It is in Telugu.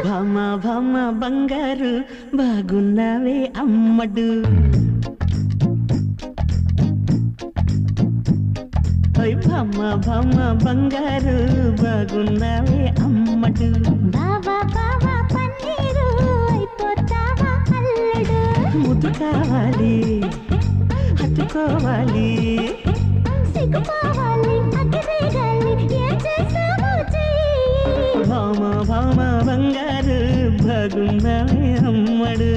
భామ భామ బంగారు బాగున్నావే అమ్మడు భామ భామ బంగారు బాగున్నావే అమ్మడు బావా బావా పన్నీరు అయిపోతావా అల్లడు ముద్దు కావాలి హత్తుకోవాలి సిగ్గుపోవాలి అగ్గిరేగాలి ఏం చేస్తావో చెయ్యి భామ భామ బంగారు బాగున్నావే అమ్మడు